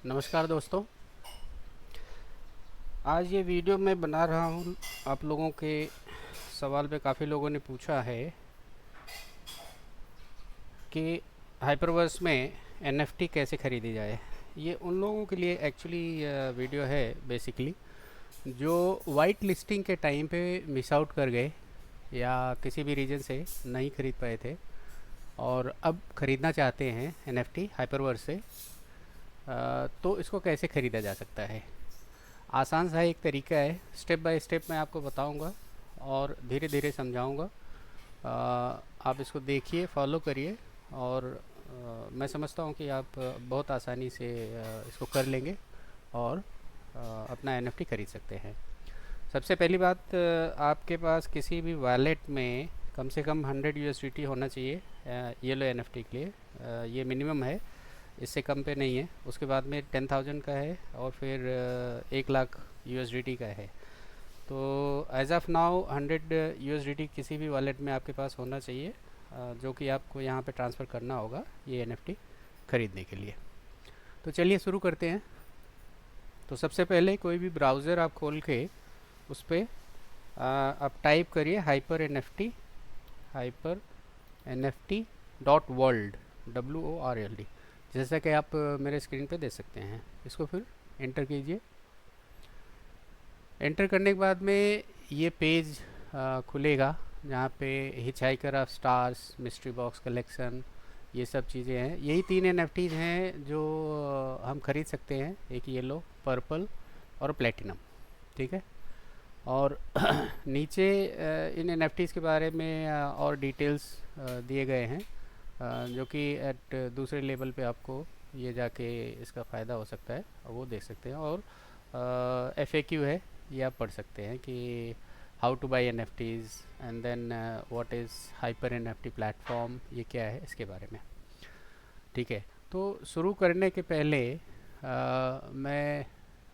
नमस्कार दोस्तों। आज ये वीडियो मैं बना रहा हूँ आप लोगों के सवाल पे। काफ़ी लोगों ने पूछा है कि हाइपरवर्स में एनएफटी कैसे ख़रीदी जाए। ये उन लोगों के लिए एक्चुअली वीडियो है बेसिकली, जो वाइट लिस्टिंग के टाइम पे मिस आउट कर गए या किसी भी रीज़न से नहीं खरीद पाए थे और अब ख़रीदना चाहते हैं एनएफटी हाइपरवर्स से। तो इसको कैसे ख़रीदा जा सकता है। आसान सा एक तरीका है, स्टेप बाय स्टेप मैं आपको बताऊंगा और धीरे धीरे समझाऊंगा। आप इसको देखिए, फॉलो करिए और मैं समझता हूँ कि आप बहुत आसानी से इसको कर लेंगे और अपना एनएफटी खरीद सकते हैं। सबसे पहली बात, आपके पास किसी भी वॉलेट में कम से कम 100 यूएसडीटी होना चाहिए येलो एनएफटी के लिए। ये मिनिमम है, इससे कम पे नहीं है। उसके बाद में 10,000 का है और फिर 1 लाख यूएसडीटी का है। तो एज ऑफ नाउ 100 यूएसडीटी किसी भी वॉलेट में आपके पास होना चाहिए, जो कि आपको यहाँ पे ट्रांसफ़र करना होगा ये एनएफटी ख़रीदने के लिए। तो चलिए शुरू करते हैं। तो सबसे पहले कोई भी ब्राउज़र आप खोल के उस पर आप टाइप करिए hyper nft.world WORLD, जैसा कि आप मेरे स्क्रीन पे देख सकते हैं। इसको फिर एंटर कीजिए। एंटर करने के बाद में ये पेज खुलेगा, जहाँ पे hitchhiker of stars, mystery box collection, ये सब चीज़ें हैं। यही 3 एनएफटीज हैं जो हम खरीद सकते हैं, एक येलो, पर्पल और प्लेटिनम। ठीक है। और नीचे इन एनएफटीज़ के बारे में और डिटेल्स दिए गए हैं, जो कि एट दूसरे लेवल पे आपको ये जाके इसका फ़ायदा हो सकता है, वो देख सकते हैं। और एफएक्यू है, ये आप पढ़ सकते हैं कि how to buy NFTs and then what is hyper NFT platform, ये क्या है इसके बारे में। ठीक है। तो शुरू करने के पहले मैं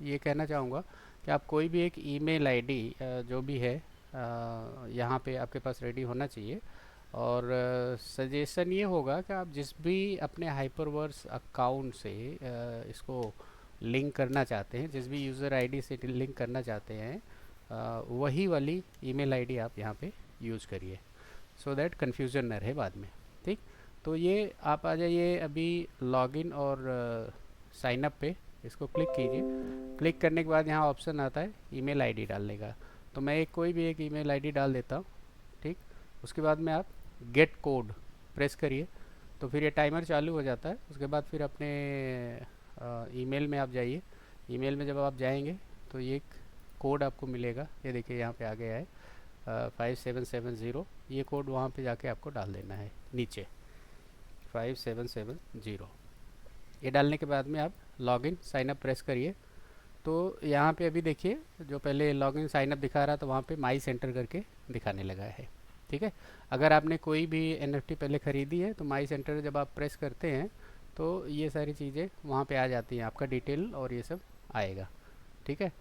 ये कहना चाहूँगा कि आप कोई भी एक ईमेल आईडी जो भी है यहाँ पे आपके पास रेडी होना चाहिए। और सजेशन ये होगा कि आप जिस भी अपने हाइपरवर्स अकाउंट से इसको लिंक करना चाहते हैं, जिस भी यूज़र आईडी से लिंक करना चाहते हैं, वही वाली ईमेल आईडी आप यहाँ पे यूज़ करिए, सो दैट कन्फ्यूज़न न रहे बाद में। ठीक। तो ये आप आ जाइए अभी लॉगिन और साइन अप पे, इसको क्लिक कीजिए। क्लिक करने के बाद यहाँ ऑप्शन आता है ईमेल आईडी डालने का। तो मैं कोई भी एक ईमेल आईडी डाल देता हूँ। ठीक। उसके बाद में आप गेट कोड प्रेस करिए, तो फिर ये टाइमर चालू हो जाता है। उसके बाद फिर अपने ईमेल में आप जाइए। ईमेल में जब आप जाएंगे तो ये एक कोड आपको मिलेगा, ये देखिए यहाँ पे आ गया है 5770। ये कोड वहाँ पे जाके आपको डाल देना है नीचे, 5770। ये डालने के बाद में आप लॉगिन साइन अप प्रेस करिए। तो यहाँ पे अभी देखिए, जो पहले लॉगिन साइन अप दिखा रहा था वहाँ पे माई सेंटर करके दिखाने लगा है। ठीक है। अगर आपने कोई भी एनएफटी पहले ख़रीदी है तो माई सेंटर जब आप प्रेस करते हैं तो ये सारी चीज़ें वहाँ पे आ जाती हैं, आपका डिटेल और ये सब आएगा। ठीक है।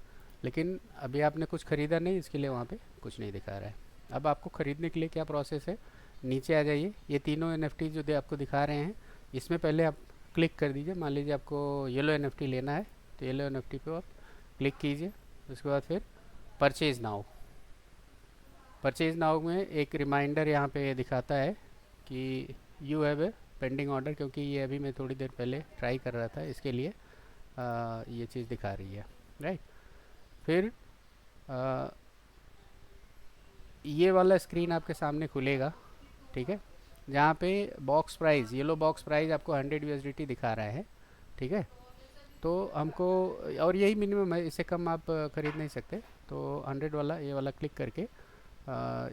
लेकिन अभी आपने कुछ ख़रीदा नहीं, इसके लिए वहाँ पे कुछ नहीं दिखा रहा है। अब आपको ख़रीदने के लिए क्या प्रोसेस है, नीचे आ जाइए। ये तीनों एनएफटी जो आपको दिखा रहे हैं, इसमें पहले आप क्लिक कर दीजिए। मान लीजिए आपको येलो एनएफटी लेना है, तो येलो एनएफटी पे आप क्लिक कीजिए। उसके बाद फिर परचेज़ नाउ। परचेज़ नाउ में एक रिमाइंडर यहाँ पे दिखाता है कि you have a pending order, क्योंकि ये अभी मैं थोड़ी देर पहले ट्राई कर रहा था, इसके लिए ये चीज़ दिखा रही है। राइट। फिर आ, ये वाला स्क्रीन आपके सामने खुलेगा। ठीक है। जहाँ पे box price, yellow box price आपको 100 यूएसडीटी दिखा रहा है। ठीक है। तो हमको, और यही मिनिमम है, इससे कम आप खरीद नहीं सकते। तो 100 वाला, ये वाला क्लिक करके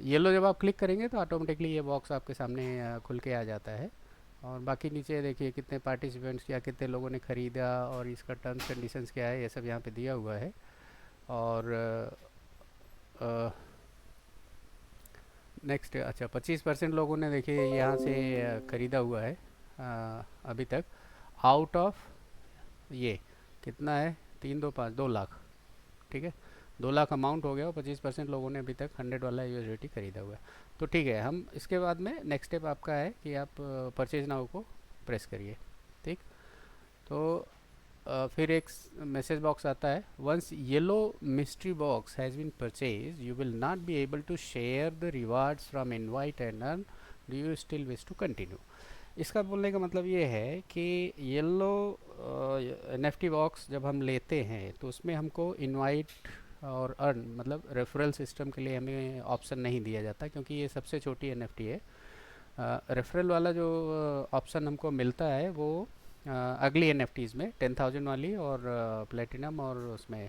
येलो जब आप क्लिक करेंगे तो ऑटोमेटिकली ये बॉक्स आपके सामने खुल के आ जाता है। और बाकी नीचे देखिए कितने पार्टिसिपेंट्स किया, कितने लोगों ने ख़रीदा और इसका टर्म्स कंडीशंस क्या है, ये सब यहाँ पे दिया हुआ है। और नेक्स्ट, अच्छा 25% लोगों ने देखिए यहाँ से ख़रीदा हुआ है अभी तक। आउट ऑफ ये कितना है, 3 2 5 2 लाख। ठीक है। 2 लाख अमाउंट हो गया और 25% लोगों ने अभी तक 100 वाला यूएसडीटी खरीदा हुआ है। तो ठीक है, हम इसके बाद में नेक्स्ट स्टेप आपका है कि आप परचेज नाउ को प्रेस करिए। ठीक। तो फिर एक मैसेज बॉक्स आता है, once yellow mystery box has been purchase you will not be able to share the rewards from invite and earn, do you still wish to continue. इसका बोलने का मतलब ये है कि येलो एनएफटी बॉक्स जब हम लेते हैं तो उसमें हमको इनवाइट और अर्न मतलब रेफरल सिस्टम के लिए हमें ऑप्शन नहीं दिया जाता, क्योंकि ये सबसे छोटी एनएफटी है। रेफरल वाला जो ऑप्शन हमको मिलता है वो अगली एनएफटीज़ में 10,000 वाली और प्लेटिनम और उसमें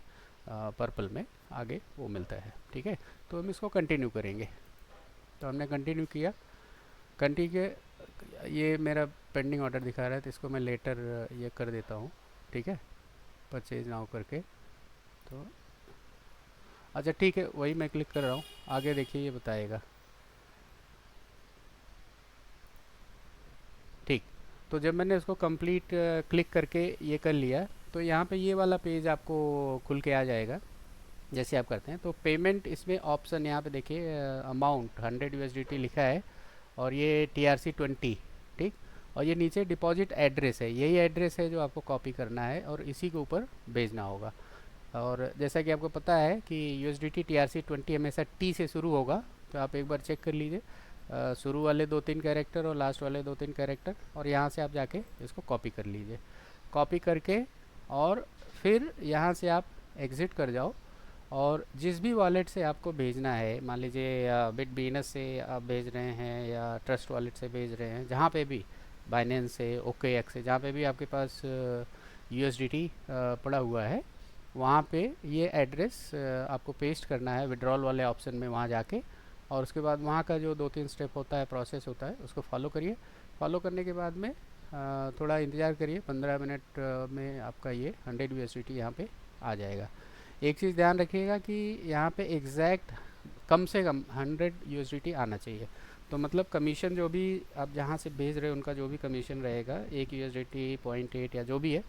पर्पल में आगे वो मिलता है। ठीक है, तो हम इसको कंटिन्यू करेंगे। तो हमने कंटिन्यू किया। कंटिन्यू, ये मेरा पेंडिंग ऑर्डर दिखा रहा है तो इसको मैं लेटर ये कर देता हूँ। ठीक है, परचेज नाउ करके। तो अच्छा ठीक है, वही मैं क्लिक कर रहा हूँ। आगे देखिए ये बताएगा। ठीक, तो जब मैंने उसको कंप्लीट क्लिक करके ये कर लिया तो यहाँ पे ये वाला पेज आपको खुल के आ जाएगा। जैसे आप करते हैं तो पेमेंट, इसमें ऑप्शन यहाँ पे देखिए अमाउंट 100 USDT लिखा है और ये TRC 20। ठीक, और ये नीचे डिपॉजिट एड्रेस है, यही एड्रेस है जो आपको कॉपी करना है और इसी के ऊपर भेजना होगा। और जैसा कि आपको पता है कि USDT TRC 20 हमेशा T से शुरू होगा, तो आप एक बार चेक कर लीजिए शुरू वाले 2-3 कैरेक्टर और लास्ट वाले 2-3 कैरेक्टर, और यहाँ से आप जाके इसको कॉपी कर लीजिए। कॉपी करके और फिर यहाँ से आप एग्ज़िट कर जाओ और जिस भी वॉलेट से आपको भेजना है, मान लीजिए बिटबीनस से आप भेज रहे हैं या ट्रस्ट वॉलेट से भेज रहे हैं, जहाँ पे भी, बाइनेंस से, OKX से, जहाँ पे भी आपके पास USDT पड़ा हुआ है, वहाँ पे ये एड्रेस आपको पेस्ट करना है विड्रॉल वाले ऑप्शन में वहाँ जाके। और उसके बाद वहाँ का जो 2-3 स्टेप होता है, प्रोसेस होता है, उसको फॉलो करिए। फॉलो करने के बाद में थोड़ा इंतज़ार करिए, 15 मिनट में आपका ये 100 USDT यहाँ पे आ जाएगा। एक चीज़ ध्यान रखिएगा कि यहाँ पे एग्जैक्ट कम से कम 100 USDT आना चाहिए। तो मतलब कमीशन जो भी आप जहाँ से भेज रहे हैं उनका जो भी कमीशन रहेगा, 1 USDT 0.8 या जो भी है,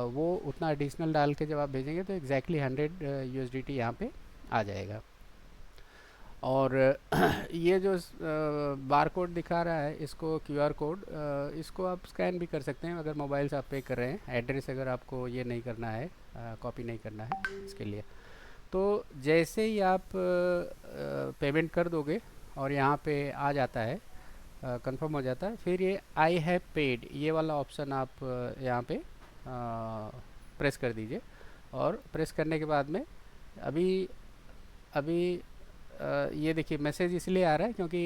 वो उतना एडिशनल डाल के जब आप भेजेंगे तो एग्जैक्टली 100 USDT यहाँ पे आ जाएगा। और ये जो बार कोड दिखा रहा है, इसको QR कोड, इसको आप स्कैन भी कर सकते हैं अगर मोबाइल से आप पे कर रहे हैं। एड्रेस अगर आपको ये नहीं करना है, कॉपी नहीं करना है इसके लिए, तो जैसे ही आप पेमेंट कर दोगे और यहाँ पे आ जाता है, कंफर्म हो जाता है, फिर ये आई हैव पेड ये वाला ऑप्शन आप यहाँ पे प्रेस कर दीजिए। और प्रेस करने के बाद में अभी अभी ये देखिए मैसेज इसलिए आ रहा है क्योंकि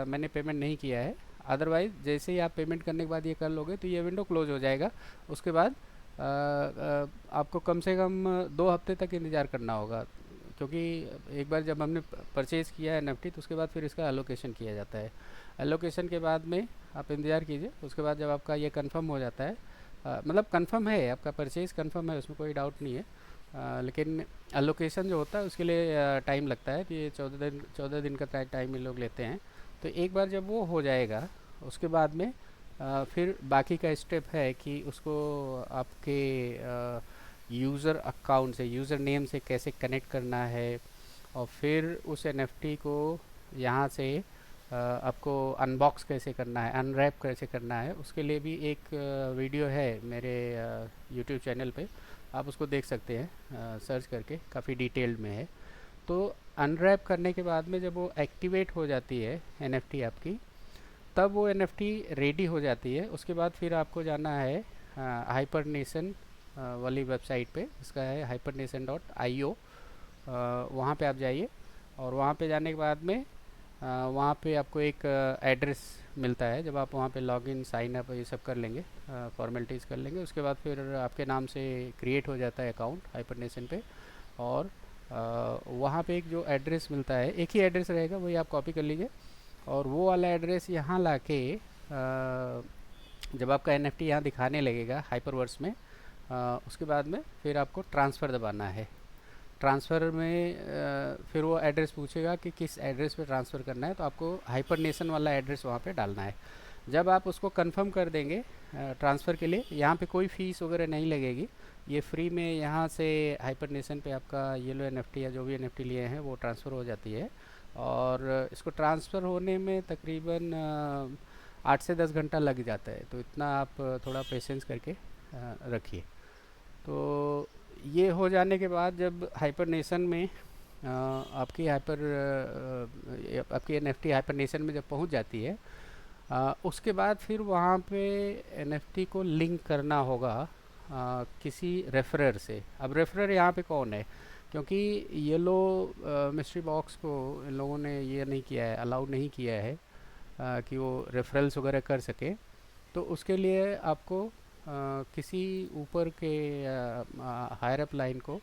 मैंने पेमेंट नहीं किया है। अदरवाइज़ जैसे ही आप पेमेंट करने के बाद ये कर लोगे तो ये विंडो क्लोज हो जाएगा। उसके बाद आपको कम से कम 2 हफ्ते तक इंतज़ार करना होगा, क्योंकि एक बार जब हमने परचेज़ किया है NFT तो उसके बाद फिर इसका एलोकेशन किया जाता है। एलोकेशन के बाद में आप इंतज़ार कीजिए। उसके बाद जब आपका ये कंफर्म हो जाता है, मतलब कंफर्म है, आपका परचेज़ कंफर्म है, उसमें कोई डाउट नहीं है। लेकिन एलोकेशन जो होता है उसके लिए टाइम लगता है, तो ये 14 दिन का टाइम ये लोग लेते हैं। तो एक बार जब वो हो जाएगा उसके बाद में फिर बाकी का स्टेप है कि उसको आपके यूज़र अकाउंट से, यूज़र नेम से कैसे कनेक्ट करना है, और फिर उस NFT को यहाँ से आपको अनबॉक्स कैसे करना है, अनरैप कैसे करना है, उसके लिए भी एक वीडियो है मेरे YouTube चैनल पे, आप उसको देख सकते हैं सर्च करके, काफ़ी डिटेल्ड में है। तो अनरैप करने के बाद में जब वो एक्टिवेट हो जाती है NFT आपकी, तब वो NFT रेडी हो जाती है। उसके बाद फिर आपको जाना है हाइपरनेशन वाली वेबसाइट पे, इसका है hypernation.io। वहाँ पे आप जाइए और वहाँ पे जाने के बाद में वहाँ पे आपको एक एड्रेस मिलता है। जब आप वहाँ पे लॉगिन साइन अप ये सब कर लेंगे, फॉर्मेलिटीज़ कर लेंगे, उसके बाद फिर आपके नाम से क्रिएट हो जाता है अकाउंट हाइपरनेशन पे। और वहाँ पे एक जो एड्रेस मिलता है, एक ही एड्रेस रहेगा, वही आप कॉपी कर लीजिए और वो वाला एड्रेस यहाँ ला के जब आपका NFT यहाँ दिखाने लगेगा हाइपरवर्स में, उसके बाद में फिर आपको ट्रांसफ़र दबाना है। ट्रांसफ़र में फिर वो एड्रेस पूछेगा कि किस एड्रेस पे ट्रांसफ़र करना है, तो आपको हाइपरनेशन वाला एड्रेस वहाँ पे डालना है। जब आप उसको कंफर्म कर देंगे ट्रांसफ़र के लिए, यहाँ पे कोई फ़ीस वगैरह नहीं लगेगी, ये फ्री में यहाँ से हाइपरनेशन पे आपका येलो NFT या जो भी NFT लिए हैं वो ट्रांसफ़र हो जाती है। और इसको ट्रांसफ़र होने में तकरीबन 8 से 10 घंटा लग जाता है, तो इतना आप थोड़ा पेशेंस करके रखिए। तो ये हो जाने के बाद जब हाइपरनेशन में आपकी एनएफटी हाइपरनेशन में जब पहुंच जाती है, उसके बाद फिर वहाँ पे एनएफटी को लिंक करना होगा किसी रेफरर से। अब रेफरर यहाँ पे कौन है, क्योंकि येलो मिस्ट्री बॉक्स को इन लोगों ने ये नहीं किया है, अलाउ नहीं किया है कि वो रेफरल्स वगैरह कर सके। तो उसके लिए आपको किसी ऊपर के हायर अप लाइन को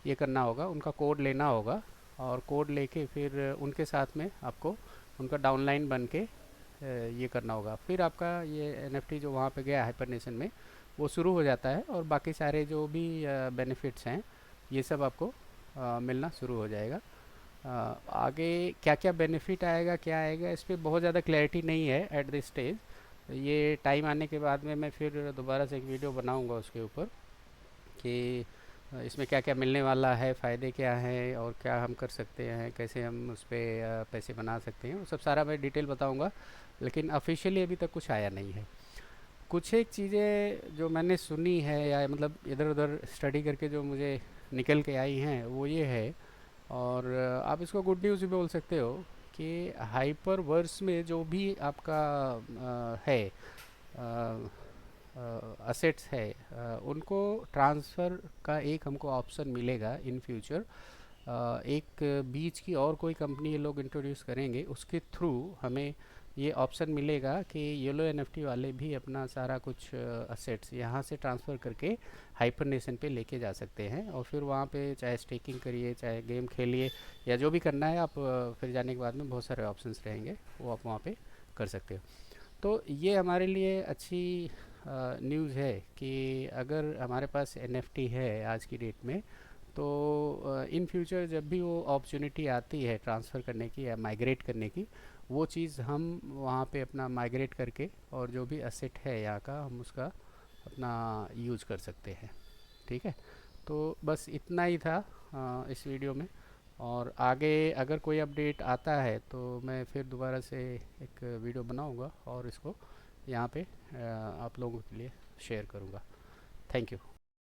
ये करना होगा, उनका कोड लेना होगा, और कोड लेके फिर उनके साथ में आपको उनका डाउनलाइन बन के ये करना होगा। फिर आपका ये एनएफटी जो वहाँ पे गया हाइपरनेशन में, वो शुरू हो जाता है, और बाकी सारे जो भी बेनिफिट्स हैं ये सब आपको मिलना शुरू हो जाएगा। आगे क्या क्या बेनिफिट आएगा, क्या आएगा, इस पर बहुत ज़्यादा क्लैरिटी नहीं है एट दिस स्टेज। ये टाइम आने के बाद में मैं फिर दोबारा से एक वीडियो बनाऊंगा उसके ऊपर कि इसमें क्या क्या मिलने वाला है, फ़ायदे क्या हैं, और क्या हम कर सकते हैं, कैसे हम उस पर पैसे बना सकते हैं, वो सब सारा मैं डिटेल बताऊंगा। लेकिन ऑफिशियली अभी तक कुछ आया नहीं है। कुछ एक चीज़ें जो मैंने सुनी है, या मतलब इधर उधर स्टडी करके जो मुझे निकल के आई हैं, वो ये है, और आप इसको गुड न्यूज़ भी बोल सकते हो, कि हाइपर वर्स में जो भी आपका है असेट्स है, उनको ट्रांसफ़र का एक हमको ऑप्शन मिलेगा इन फ्यूचर। एक बीच की और कोई कंपनी ये लोग इंट्रोड्यूस करेंगे, उसके थ्रू हमें ये ऑप्शन मिलेगा कि येलो एनएफटी वाले भी अपना सारा कुछ असेट्स यहाँ से ट्रांसफ़र करके हाइपरनेशन पे लेके जा सकते हैं, और फिर वहाँ पे चाहे स्टेकिंग करिए, चाहे गेम खेलिए, या जो भी करना है आप फिर जाने के बाद में बहुत सारे ऑप्शंस रहेंगे, वो आप वहाँ पे कर सकते हो। तो ये हमारे लिए अच्छी न्यूज़ है कि अगर हमारे पास एनएफटी है आज की डेट में, तो इन फ्यूचर जब भी वो अपॉर्चुनिटी आती है ट्रांसफ़र करने की या माइग्रेट करने की, वो चीज़ हम वहाँ पे अपना माइग्रेट करके, और जो भी एसेट है यहाँ का, हम उसका अपना यूज़ कर सकते हैं। ठीक है, तो बस इतना ही था इस वीडियो में। और आगे अगर कोई अपडेट आता है तो मैं फिर दोबारा से एक वीडियो बनाऊंगा और इसको यहाँ पे आप लोगों के लिए शेयर करूँगा। Thank you.